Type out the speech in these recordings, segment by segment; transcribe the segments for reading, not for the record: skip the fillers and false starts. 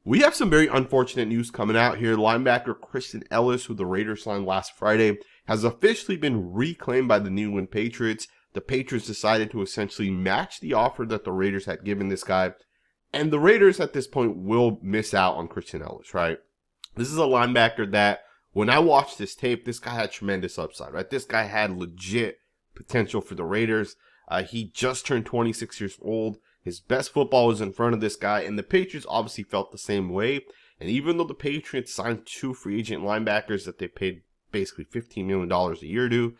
We have some very unfortunate news coming out here. Linebacker Christian Elliss, who the Raiders signed last Friday, has officially been reclaimed by the New England Patriots. The Patriots decided to essentially match the offer that the Raiders had given this guy. And the Raiders at this point will miss out on Christian Elliss, right? This is a linebacker that when I watched this tape, this guy had tremendous upside, right? This guy had legit potential for the Raiders. He just turned 26 years old. His best football was in front of this guy, and the Patriots obviously felt the same way. And even though the Patriots signed 2 free agent linebackers that they paid basically $15 million a year to,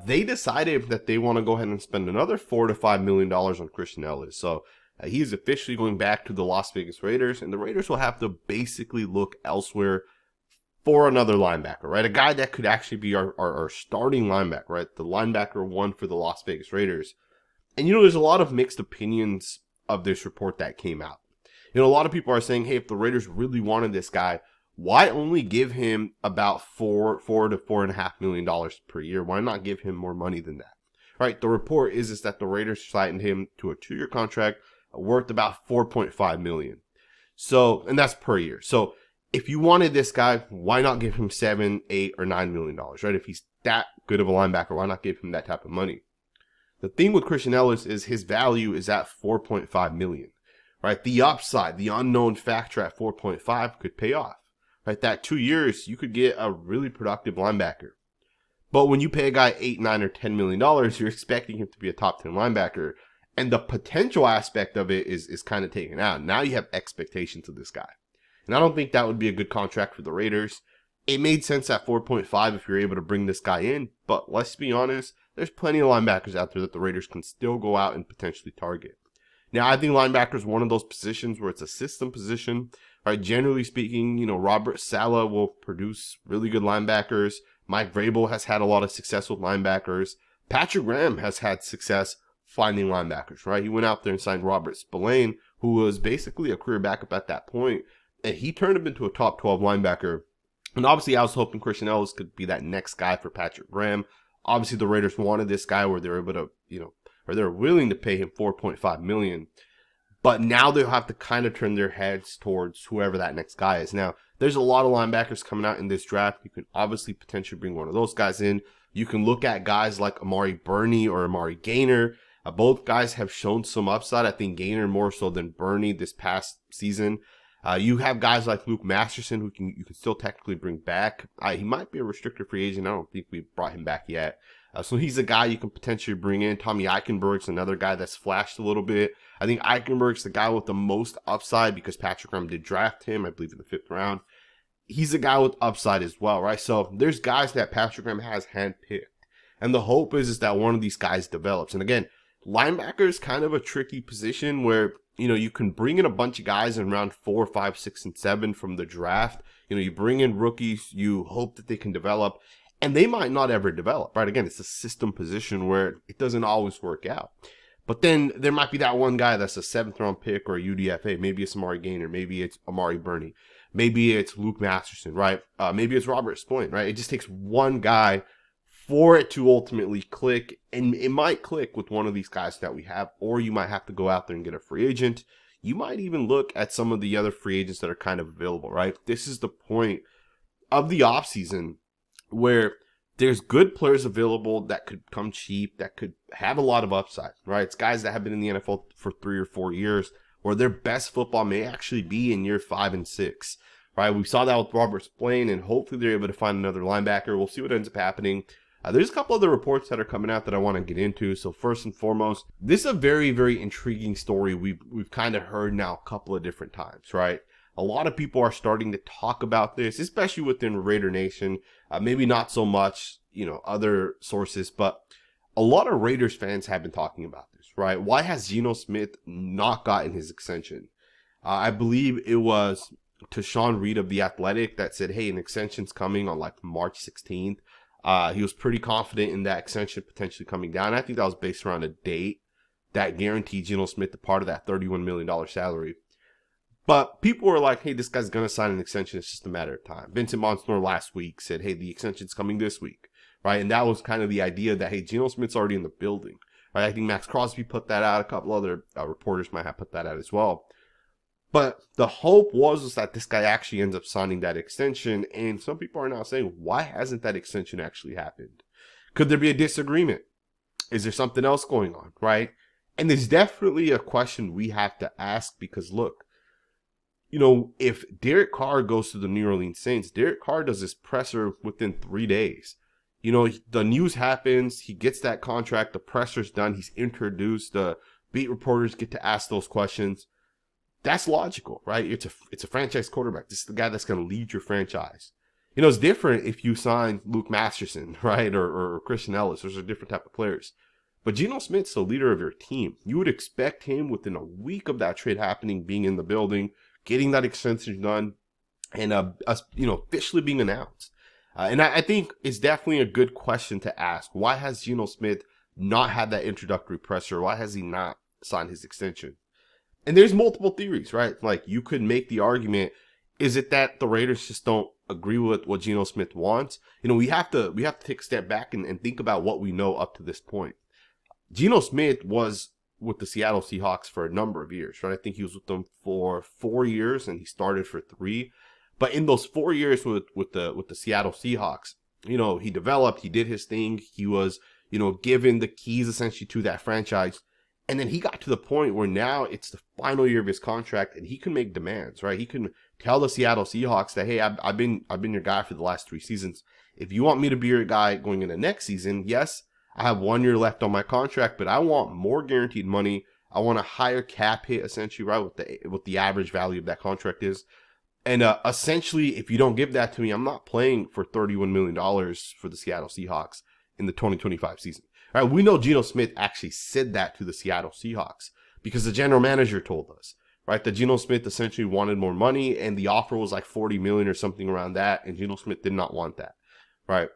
they decided that they want to go ahead and spend another $4 to $5 million on Christian Elliss. So he is officially going back to the Las Vegas Raiders, and the Raiders will have to basically look elsewhere for another linebacker, right? A guy that could actually be our starting linebacker, right? The linebacker one for the Las Vegas Raiders. And, there's a lot of mixed opinions of this report that came out. A lot of people are saying, hey, if the Raiders really wanted this guy, why only give him about $4 to $4.5 million per year? Why not give him more money than that? Right? The report is that the Raiders signed him to a 2-year contract worth about $4.5 million. So, and that's per year. So, if you wanted this guy, why not give him $7, $8, or $9 million, right? If he's that good of a linebacker, why not give him that type of money? The thing with Christian Elliss is his value is at $4.5 million, right? The upside, the unknown factor at 4.5 could pay off, right? That 2 years, you could get a really productive linebacker. But when you pay a guy $8, $9, or $10 million, you're expecting him to be a top 10 linebacker. And the potential aspect of it is kind of taken out. Now you have expectations of this guy. And I don't think that would be a good contract for the Raiders. It made sense at 4.5 if you're able to bring this guy in. But let's be honest, there's plenty of linebackers out there that the Raiders can still go out and potentially target. Now, I think linebacker is one of those positions where it's a system position. Right? Generally speaking, Robert Saleh will produce really good linebackers. Mike Vrabel has had a lot of success with linebackers. Patrick Graham has had success finding linebackers, right? He went out there and signed Robert Spillane, who was basically a career backup at that point, and he turned him into a top 12 linebacker. And obviously, I was hoping Christian Elliss could be that next guy for Patrick Graham. Obviously, the Raiders wanted this guy where they were able to, or they're willing to pay him $4.5 million. But now they'll have to kind of turn their heads towards whoever that next guy is. Now, there's a lot of linebackers coming out in this draft. You can obviously potentially bring one of those guys in. You can look at guys like Amari Burney or Amari Gainer. Both guys have shown some upside. I think Gainer more so than Burney this past season. You have guys like Luke Masterson who you can still technically bring back. He might be a restricted free agent. I don't think we've brought him back yet. So he's a guy you can potentially bring in. Tommy Eichenberg's another guy that's flashed a little bit. I think Eichenberg's the guy with the most upside because Patrick Graham did draft him, I believe, in the 5th round. He's a guy with upside as well, right? So there's guys that Patrick Graham has handpicked. And the hope is that one of these guys develops. And again, linebacker is kind of a tricky position where, you can bring in a bunch of guys in round 4, 5, 6, and 7 from the draft. You bring in rookies, you hope that they can develop, and they might not ever develop, right? Again, it's a system position where it doesn't always work out. But then there might be that one guy that's a 7th round pick or a UDFA. Maybe it's Amari Gainer. Maybe it's Amari Burney. Maybe it's Luke Masterson, right? Maybe it's Robert Spillane, right? It just takes one guy for it to ultimately click, and it might click with one of these guys that we have, or you might have to go out there and get a free agent. You might even look at some of the other free agents that are kind of available, right? This is the point of the offseason where there's good players available that could come cheap, that could have a lot of upside, right? It's guys that have been in the NFL for 3 or 4 years, where their best football may actually be in year 5 and 6, right? We saw that with Robert Spillane, and hopefully they're able to find another linebacker. We'll see what ends up happening. There's a couple other reports that are coming out that I want to get into. So first and foremost, this is a very, very intriguing story we've kind of heard now a couple of different times, right? A lot of people are starting to talk about this, especially within Raider Nation. Maybe not so much, other sources, but a lot of Raiders fans have been talking about this, right? Why has Geno Smith not gotten his extension? I believe it was Tashawn Reed of The Athletic that said, hey, an extension's coming on like March 16th. He was pretty confident in that extension potentially coming down. I think that was based around a date that guaranteed Geno Smith a part of that $31 million salary. But people were like, hey, this guy's going to sign an extension. It's just a matter of time. Vincent Monsnor last week said, hey, the extension's coming this week, right? And that was kind of the idea that, hey, Geno Smith's already in the building, right? I think Maxx Crosby put that out. A couple other reporters might have put that out as well. But the hope was that this guy actually ends up signing that extension. And some people are now saying, why hasn't that extension actually happened? Could there be a disagreement? Is there something else going on, right? And there's definitely a question we have to ask because, look, if Derek Carr goes to the New Orleans Saints, Derek Carr does his presser within 3 days. The news happens, he gets that contract, the presser's done, he's introduced, the beat reporters get to ask those questions. That's logical, right? It's a franchise quarterback. This is the guy that's going to lead your franchise. It's different if you sign Luke Masterson, right? Or Christian Elliss. Those are different type of players. But Geno Smith's the leader of your team. You would expect him within a week of that trade happening, being in the building, getting that extension done, and officially being announced. And I think it's definitely a good question to ask. Why has Geno Smith not had that introductory presser? Why has he not signed his extension? And there's multiple theories, right? Like, you could make the argument, is it that the Raiders just don't agree with what Geno Smith wants? We have to take a step back and think about what we know up to this point. Geno Smith was with the Seattle Seahawks for a number of years, right? I think he was with them for 4 years and he started for 3. But in those 4 years with the Seattle Seahawks, he developed, he did his thing. He was, given the keys essentially to that franchise. And then he got to the point where now it's the final year of his contract and he can make demands, right? He can tell the Seattle Seahawks that, hey, I've been your guy for the last 3 seasons. If you want me to be your guy going into next season, yes, I have 1 year left on my contract, but I want more guaranteed money. I want a higher cap hit, essentially, right? What the average value of that contract is. And essentially, if you don't give that to me, I'm not playing for $31 million for the Seattle Seahawks in the 2025 season. All right, we know Geno Smith actually said that to the Seattle Seahawks because the general manager told us, right, that Geno Smith essentially wanted more money and the offer was like $40 million or something around that, and Geno Smith did not want that, right?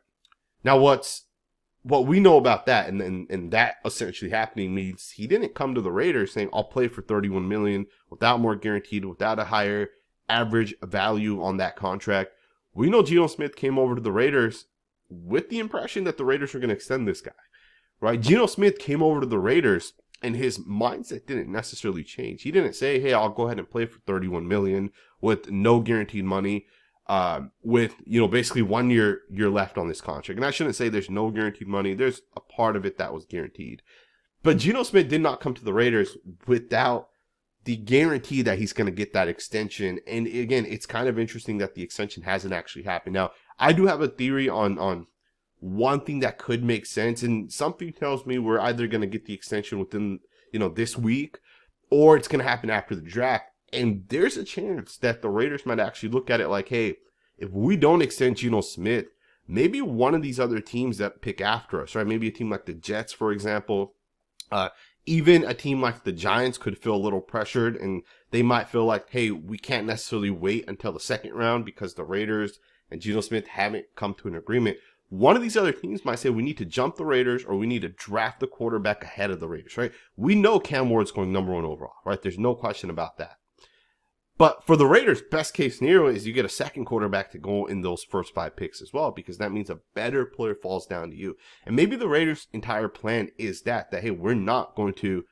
Now, what we know about that and that essentially happening means he didn't come to the Raiders saying, I'll play for $31 million without more guaranteed, without a higher average value on that contract. We know Geno Smith came over to the Raiders with the impression that the Raiders were going to extend this guy, right? Geno Smith came over to the Raiders and his mindset didn't necessarily change. He didn't say, hey, I'll go ahead and play for $31 million with no guaranteed money, with, basically 1 year left on this contract. And I shouldn't say there's no guaranteed money. There's a part of it that was guaranteed. But Geno Smith did not come to the Raiders without the guarantee that he's going to get that extension. And again, it's kind of interesting that the extension hasn't actually happened. Now, I do have a theory on one thing that could make sense. And something tells me we're either going to get the extension within, this week, or it's going to happen after the draft. And there's a chance that the Raiders might actually look at it like, hey, if we don't extend Geno Smith, maybe one of these other teams that pick after us, right? Maybe a team like the Jets, for example, even a team like the Giants could feel a little pressured and they might feel like, hey, we can't necessarily wait until the second round because the Raiders and Geno Smith haven't come to an agreement. One of these other teams might say we need to jump the Raiders or we need to draft the quarterback ahead of the Raiders, right? We know Cam Ward's going number 1 overall, right? There's no question about that. But for the Raiders, best case scenario is you get a second quarterback to go in those first 5 picks as well, because that means a better player falls down to you. And maybe the Raiders' entire plan is that hey, we're not going to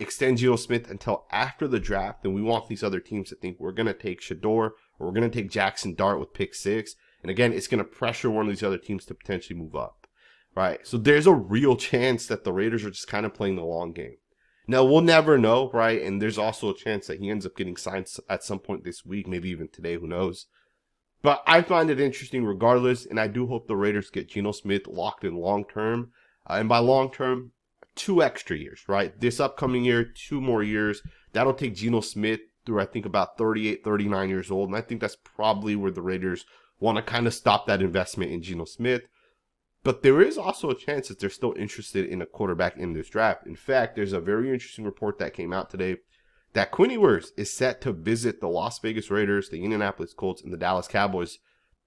extend Geno Smith until after the draft, and we want these other teams to think we're going to take Shador or we're going to take Jackson Dart with pick 6. And again, it's going to pressure one of these other teams to potentially move up, right? So there's a real chance that the Raiders are just kind of playing the long game. Now, we'll never know, right? And there's also a chance that he ends up getting signed at some point this week, maybe even today, who knows. But I find it interesting regardless, and I do hope the Raiders get Geno Smith locked in long term. And by long term, 2 extra years, right? This upcoming year, 2 more years. That'll take Geno Smith through, I think, about 38, 39 years old. And I think that's probably where the Raiders want to kind of stop that investment in Geno Smith. But there is also a chance that they're still interested in a quarterback in this draft. In fact, there's a very interesting report that came out today that Quinn Ewers is set to visit the Las Vegas Raiders, the Indianapolis Colts, and the Dallas Cowboys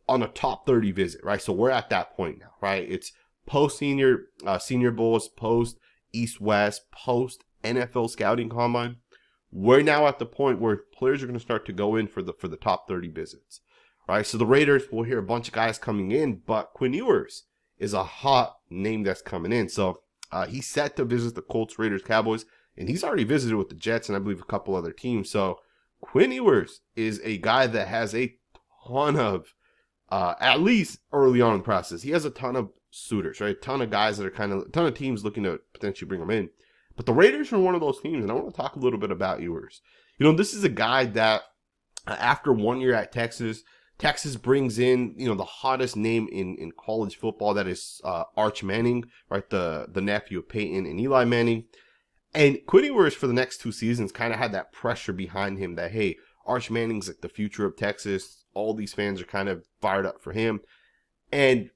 on a top 30 visit, right? So we're at that point now, right? It's post-senior senior bowls, post-East-West, post-NFL scouting combine. We're now at the point where players are going to start to go in for the top 30 visits, right? So the Raiders will hear a bunch of guys coming in, but Quinn Ewers is a hot name that's coming in. So he's set to visit the Colts, Raiders, Cowboys, and he's already visited with the Jets and I believe a couple other teams. So Quinn Ewers is a guy that has a ton of, at least early on in the process, he has a ton of suitors, right? A ton of guys that are a ton of teams looking to potentially bring him in. But the Raiders are one of those teams, and I want to talk a little bit about Ewers. This is a guy that after 1 year at Texas brings in, the hottest name in college football, that is Arch Manning, right? The nephew of Peyton and Eli Manning. And Quinn Ewers for the next 2 seasons kind of had that pressure behind him that, hey, Arch Manning's like the future of Texas. All these fans are kind of fired up for him. And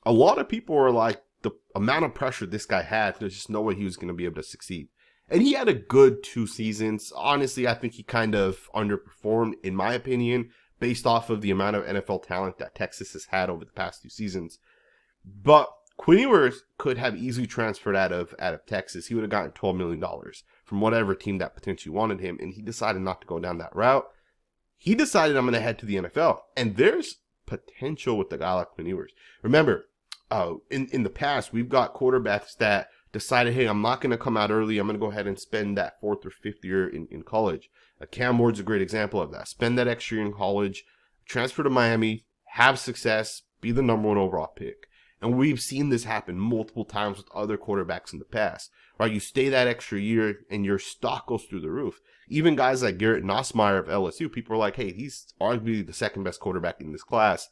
a lot of people were like, the amount of pressure this guy had, there's just no way he was going to be able to succeed. And he had a good 2 seasons. Honestly, I think he kind of underperformed, in my opinion, based off of the amount of NFL talent that Texas has had over the past 2 seasons. But Quinn Ewers could have easily transferred out of Texas. He would have gotten $12 million from whatever team that potentially wanted him, and he decided not to go down that route. He decided, I'm going to head to the NFL. And there's potential with the guy like Quinn Ewers. Remember, in the past, we've got quarterbacks that decided, hey, I'm not going to come out early. I'm going to go ahead and spend that 4th or 5th year in college. Cam Ward's a great example of that. Spend that extra year in college, transfer to Miami, have success, be the number 1 overall pick. And we've seen this happen multiple times with other quarterbacks in the past, right? You stay that extra year and your stock goes through the roof. Even guys like Garrett Nussmeier of LSU, people are like, hey, he's arguably the 2nd best quarterback in this class.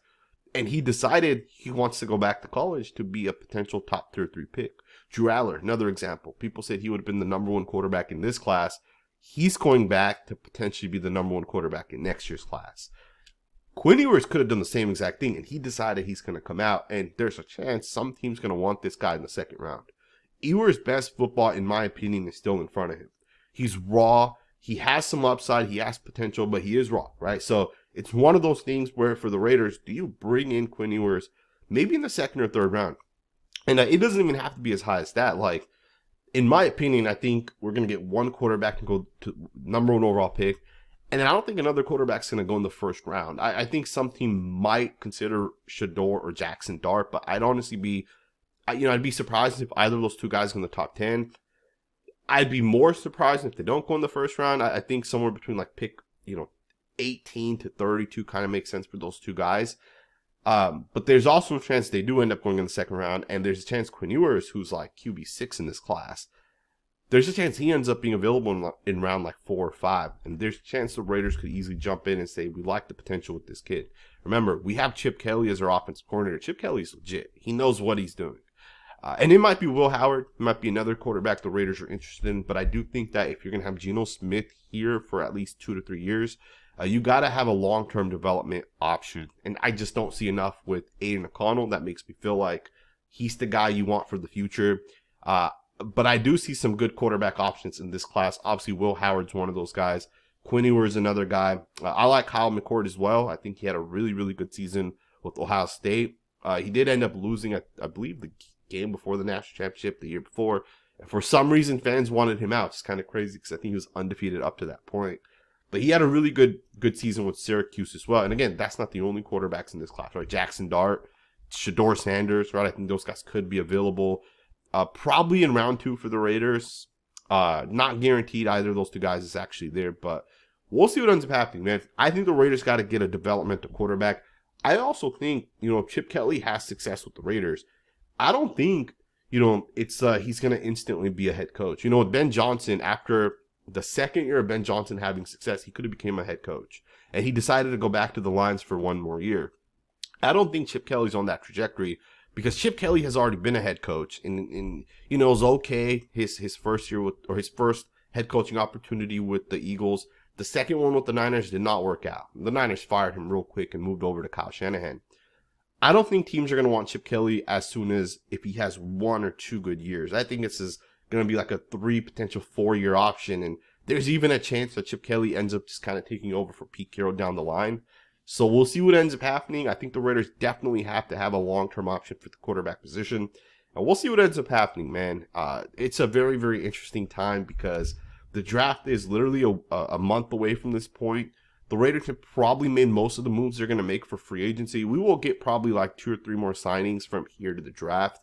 And he decided he wants to go back to college to be a potential top tier 3 pick. Drew Aller, another example. People said he would have been the number 1 quarterback in this class. He's going back to potentially be the number 1 quarterback in next year's class. Quinn Ewers could have done the same exact thing, and he decided he's going to come out, and there's a chance some team's going to want this guy in the 2nd round. Ewers' best football, in my opinion, is still in front of him. He's raw. He has some upside. He has potential, but he is raw, right? So it's one of those things where for the Raiders, do you bring in Quinn Ewers maybe in the 2nd or 3rd round? And it doesn't even have to be as high as that. Like, in my opinion, I think we're going to get one quarterback and go to number 1 overall pick. And then I don't think another quarterback's going to go in the 1st round. I think some team might consider Shador or Jackson Dart, but I'd honestly I'd be surprised if either of those 2 guys go in the top 10. I'd be more surprised if they don't go in the 1st round. I think somewhere between like pick, 18 to 32 kind of makes sense for those 2 guys. But there's also a chance they do end up going in the 2nd round, and there's a chance Quinn Ewers, who's like QB6 in this class, there's a chance he ends up being available in round like 4 or 5. And there's a chance the Raiders could easily jump in and say, we like the potential with this kid. Remember, we have Chip Kelly as our offensive coordinator. Chip Kelly's legit. He knows what he's doing. And it might be Will Howard. It might be another quarterback the Raiders are interested in. But I do think that if you're going to have Geno Smith here for at least 2 to 3 years, you got to have a long-term development option. And I just don't see enough with Aiden O'Connell. That makes me feel like he's the guy you want for the future. But I do see some good quarterback options in this class. Obviously, Will Howard's one of those guys. Quinn Ewers is another guy. I like Kyle McCord as well. I think he had a really, really good season with Ohio State. He did end up losing, I believe, the game before the national championship the year before. And for some reason, fans wanted him out. It's kind of crazy because I think he was undefeated up to that point. But he had a really good season with Syracuse as well. And again, that's not the only quarterbacks in this class, right? Jackson Dart, Shador Sanders, right? I think those guys could be available. Probably in round 2 for the Raiders. Not guaranteed either of those 2 guys is actually there, but we'll see what ends up happening, man. I think the Raiders got to get a developmental quarterback. I also think, Chip Kelly has success with the Raiders. I don't think, it's he's going to instantly be a head coach. With Ben Johnson, after the 2nd year of Ben Johnson having success, he could have became a head coach. And he decided to go back to the Lions for 1 more year. I don't think Chip Kelly's on that trajectory, because Chip Kelly has already been a head coach, and it was okay his first year his first head coaching opportunity with the Eagles. The 2nd one with the Niners did not work out. The Niners fired him real quick and moved over to Kyle Shanahan. I don't think teams are going to want Chip Kelly as soon as if he has 1 or 2 good years. I think this is going to be like a 3, potential 4-year option, and there's even a chance that Chip Kelly ends up just kind of taking over for Pete Carroll down the line. So we'll see what ends up happening. I think the Raiders definitely have to have a long-term option for the quarterback position. And we'll see what ends up happening, man. It's a very, very interesting time because the draft is literally a month away from this point. The Raiders have probably made most of the moves they're going to make for free agency. We will get probably like 2 or 3 more signings from here to the draft.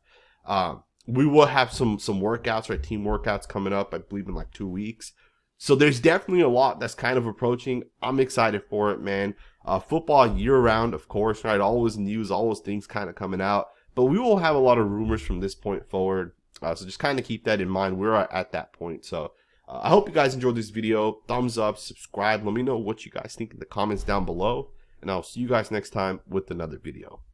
We will have some workouts, right? Team workouts coming up, I believe, in like 2 weeks. So there's definitely a lot that's kind of approaching. I'm excited for it, man. Football year round, of course, right? Always news, always things kind of coming out. But we will have a lot of rumors from this point forward. So just kind of keep that in mind. We're at that point. So I hope you guys enjoyed this video. Thumbs up, subscribe. Let me know what you guys think in the comments down below. And I'll see you guys next time with another video.